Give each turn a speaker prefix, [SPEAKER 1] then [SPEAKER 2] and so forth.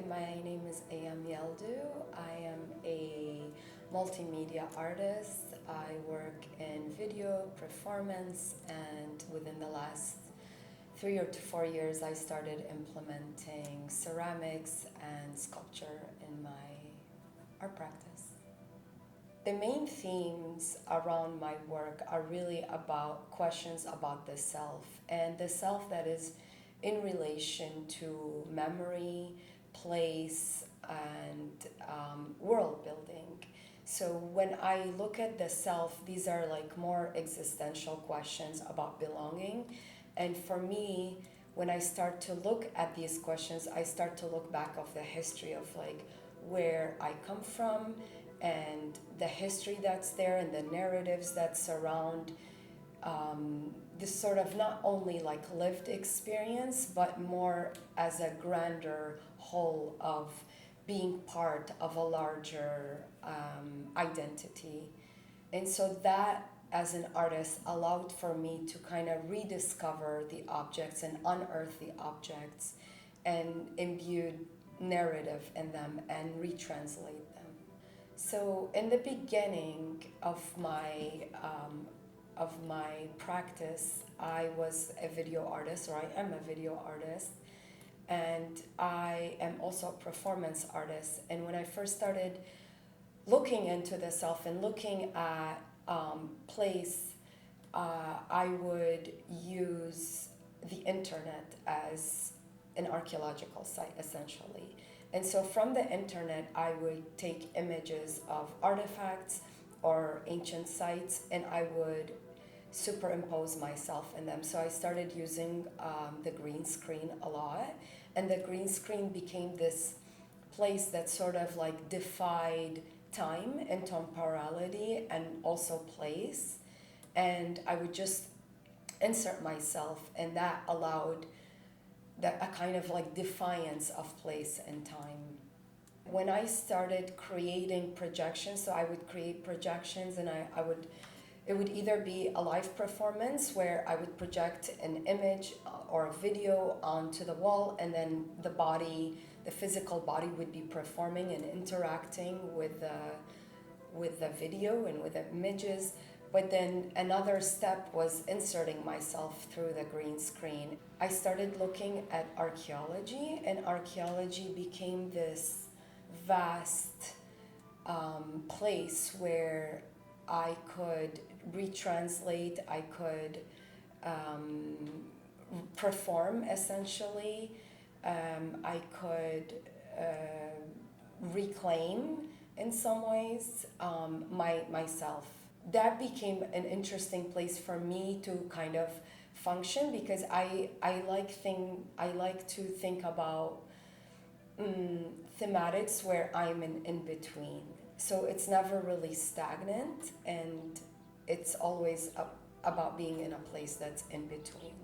[SPEAKER 1] my name is Ayam Yaldo. I am a multimedia artist. I work in video, performance, and within the last 3 or 4 years, I started implementing ceramics and sculpture in my art practice. The main themes around my work are really about questions about the self, and the self that is in relation to memory, place, and world building. So when I look at the self, these are like more existential questions about belonging. And for me, when I start to look at these questions, I start to look back of the history of like where I come from and the history that's there and the narratives that surround this sort of not only like lived experience, but more as a grander whole of being part of a larger identity. And so that, as an artist, allowed for me to kind of rediscover the objects and unearth the objects and imbue narrative in them and retranslate them. So in the beginning of my practice, I was a video artist, or I am a video artist, and I am also a performance artist. And when I first started looking into the self and looking at place, I would use the internet as an archaeological site, essentially. And so from the internet, I would take images of artifacts or ancient sites, and I would superimpose myself in them. So I started using the green screen a lot, and the green screen became this place that sort of like defied time and temporality and also place. And I would just insert myself, and that allowed a kind of like defiance of place and time. When I started creating projections, so I would create projections, and it would either be a live performance where I would project an image or a video onto the wall, and then the physical body would be performing and interacting with the video and with the images. But then another step was inserting myself through the green screen. I started looking at archaeology, and archaeology became this vast place where I could retranslate, I could perform, essentially. I could reclaim, in some ways, myself. That became an interesting place for me to kind of function, because I like to think about thematics where I'm in between. So it's never really stagnant, and it's always about being in a place that's in between.